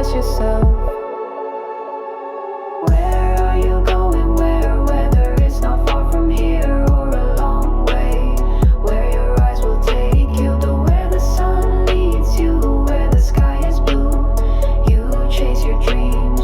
ask yourself, where are you going, whether it's not far from here or a long way, where your eyes will take you to where the sun leads you, where the sky is blue. You chase your dreams,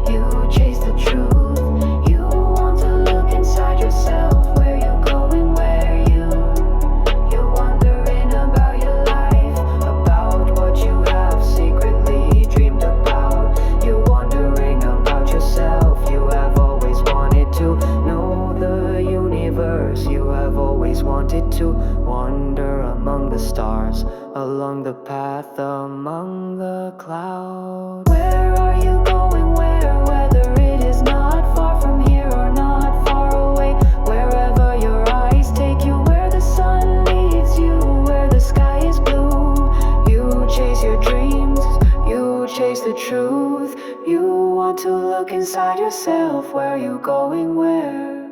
you chase the truth. You want to look inside yourself, where you going, where you're wondering about your life, about what you have secretly dreamed about. You're wondering about yourself. You have always wanted to know the universe. You have always wanted to wander among the stars, along the path among the clouds. Where are you going, whether it is not far from here or not far away, wherever your eyes take you, where the sun leads you, where the sky is blue. You chase your dreams, you chase the truth. You want to look inside yourself, where you going, where